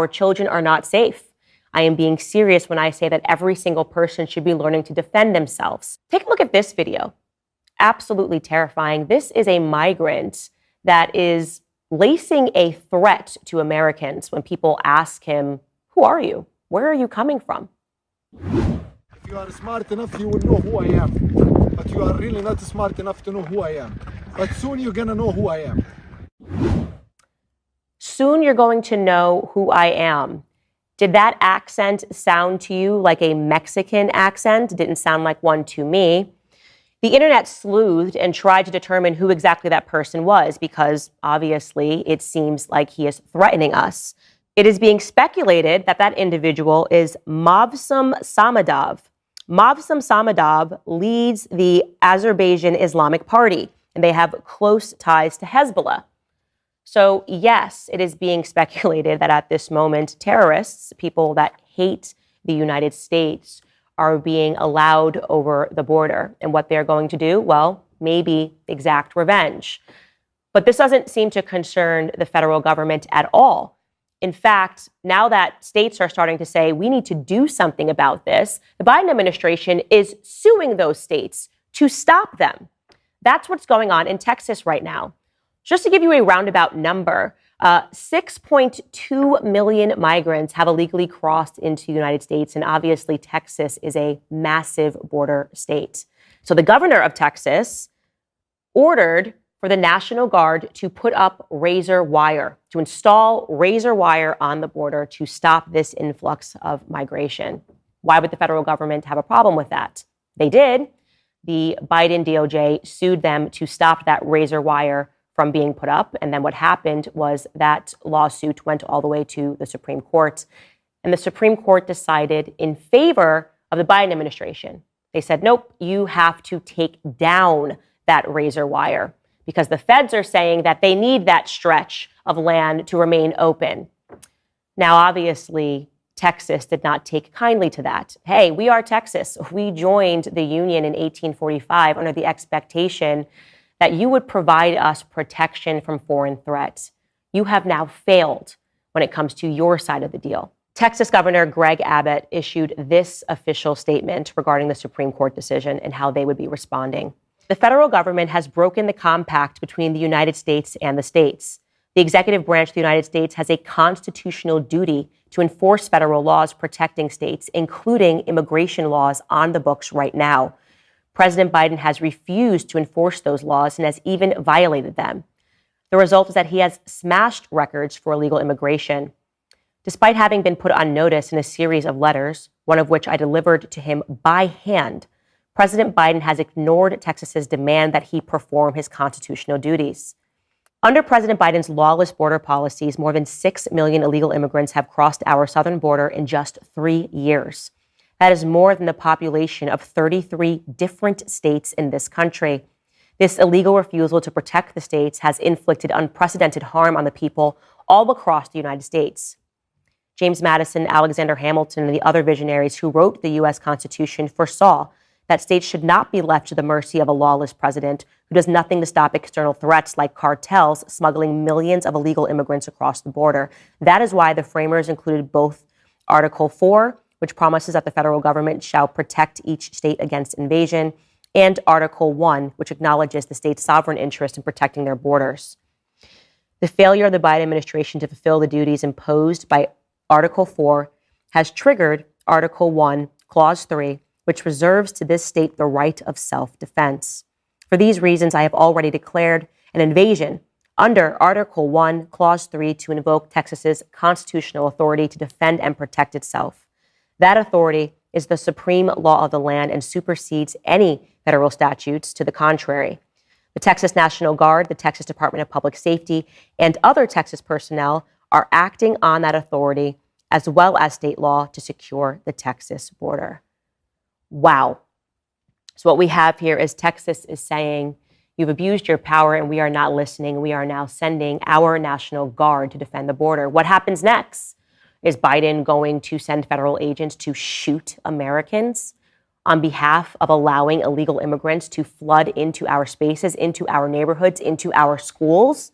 Our children are not safe. I am being serious when I say that every single person should be learning to defend themselves. Take a look at this video. Absolutely terrifying. This is a migrant that is lacing a threat to Americans when people ask him, "Who are you? Where are you coming from?" If you are smart enough, you will know who I am. But you are really not smart enough to know who I am. But soon you're gonna know who I am. Soon you're going to know who I am. Did that accent sound to you like a Mexican accent? It didn't sound like one to me. The internet sleuthed and tried to determine who exactly that person was because obviously it seems like he is threatening us. It is being speculated that that individual is Mavsum Samadov. Mavsum Samadov leads the Azerbaijan Islamic Party, and they have close ties to Hezbollah. So yes, it is being speculated that at this moment, terrorists, people that hate the United States, are being allowed over the border. And what they're going to do, well, maybe exact revenge. But this doesn't seem to concern the federal government at all. In fact, now that states are starting to say, we need to do something about this, the Biden administration is suing those states to stop them. That's what's going on in Texas right now. Just to give you a roundabout number, 6.2 million migrants have illegally crossed into the United States, and obviously Texas is a massive border state. So the governor of Texas ordered for the National Guard to put up razor wire, to install razor wire on the border to stop this influx of migration. Why would the federal government have a problem with that? They did. The Biden DOJ sued them to stop that razor wire from being put up. And then what happened was that lawsuit went all the way to the Supreme Court. And the Supreme Court decided in favor of the Biden administration. They said, nope, you have to take down that razor wire because the feds are saying that they need that stretch of land to remain open. Now, obviously, Texas did not take kindly to that. Hey, we are Texas. We joined the Union in 1845 under the expectation that you would provide us protection from foreign threats. You have now failed when it comes to your side of the deal. Texas Governor Greg Abbott issued this official statement regarding the Supreme Court decision and how they would be responding. The federal government has broken the compact between the United States and the states. The executive branch of the United States has a constitutional duty to enforce federal laws protecting states, including immigration laws on the books right now. President Biden has refused to enforce those laws and has even violated them. The result is that he has smashed records for illegal immigration. Despite having been put on notice in a series of letters, one of which I delivered to him by hand, President Biden has ignored Texas's demand that he perform his constitutional duties. Under President Biden's lawless border policies, more than 6 million illegal immigrants have crossed our southern border in just 3 years. That is more than the population of 33 different states in this country. This illegal refusal to protect the states has inflicted unprecedented harm on the people all across the United States. James Madison, Alexander Hamilton, and the other visionaries who wrote the U.S. Constitution foresaw that states should not be left to the mercy of a lawless president who does nothing to stop external threats like cartels smuggling millions of illegal immigrants across the border. That is why the framers included both Article 4, which promises that the federal government shall protect each state against invasion, and Article 1, which acknowledges the state's sovereign interest in protecting their borders. The failure of the Biden administration to fulfill the duties imposed by Article 4 has triggered Article 1, Clause 3, which reserves to this state the right of self-defense. For these reasons, I have already declared an invasion under Article 1, Clause 3 to invoke Texas's constitutional authority to defend and protect itself. That authority is the supreme law of the land and supersedes any federal statutes to the contrary. The Texas National Guard, the Texas Department of Public Safety, and other Texas personnel are acting on that authority as well as state law to secure the Texas border. Wow. So what we have here is Texas is saying, you've abused your power and we are not listening. We are now sending our National Guard to defend the border. What happens next? Is Biden going to send federal agents to shoot Americans on behalf of allowing illegal immigrants to flood into our spaces, into our neighborhoods, into our schools?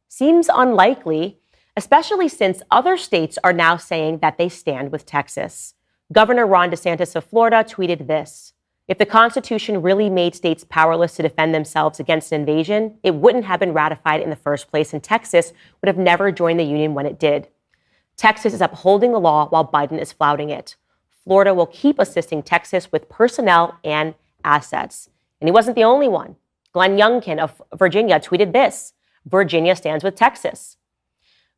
Seems unlikely. especially since other states are now saying that they stand with Texas. Governor Ron DeSantis of Florida tweeted this: "If the Constitution really made states powerless to defend themselves against an invasion, it wouldn't have been ratified in the first place, and Texas would have never joined the union when it did." Texas is upholding the law while Biden is flouting it. Florida will keep assisting Texas with personnel and assets. And he wasn't the only one. Glenn Youngkin of Virginia tweeted this: "Virginia stands with Texas."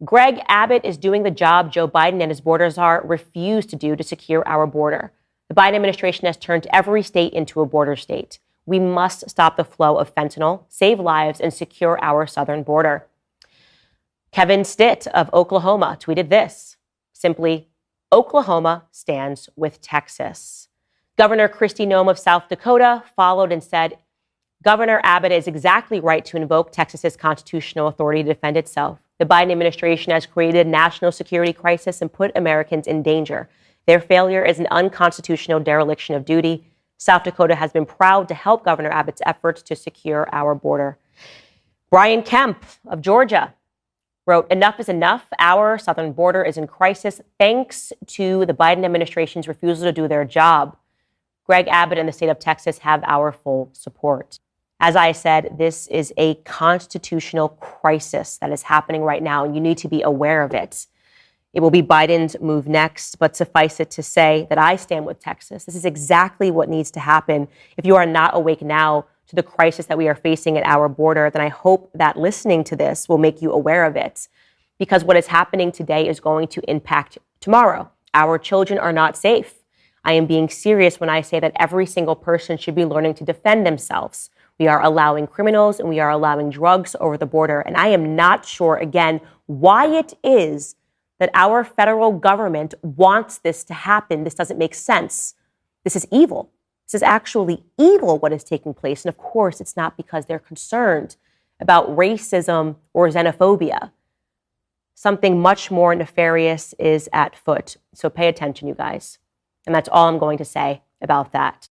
Greg Abbott is doing the job Joe Biden and his border czar refused to do to secure our border. The Biden administration has turned every state into a border state. We must stop the flow of fentanyl, save lives, and secure our southern border. Kevin Stitt of Oklahoma tweeted this: simply, "Oklahoma stands with Texas." Governor Kristi Noem of South Dakota followed and said, "Governor Abbott is exactly right to invoke Texas's constitutional authority to defend itself. The Biden administration has created a national security crisis and put Americans in danger. Their failure is an unconstitutional dereliction of duty. South Dakota has been proud to help Governor Abbott's efforts to secure our border." Brian Kemp of Georgia wrote, "Enough is enough. Our southern border is in crisis thanks to the Biden administration's refusal to do their job. Greg Abbott and the state of Texas have our full support." As I said, this is a constitutional crisis that is happening right now, and you need to be aware of it. It will be Biden's move next, but suffice it to say that I stand with Texas. This is exactly what needs to happen. If you are not awake now to the crisis that we are facing at our border, then I hope that listening to this will make you aware of it, because what is happening today is going to impact tomorrow. Our children are not safe. I am being serious when I say that every single person should be learning to defend themselves. We are allowing criminals and we are allowing drugs over the border. And I am not sure, again, why it is that our federal government wants this to happen. This doesn't make sense. This is evil. This is actually evil, what is taking place. And of course, it's not because they're concerned about racism or xenophobia. Something much more nefarious is at foot. So pay attention, you guys. And that's all I'm going to say about that.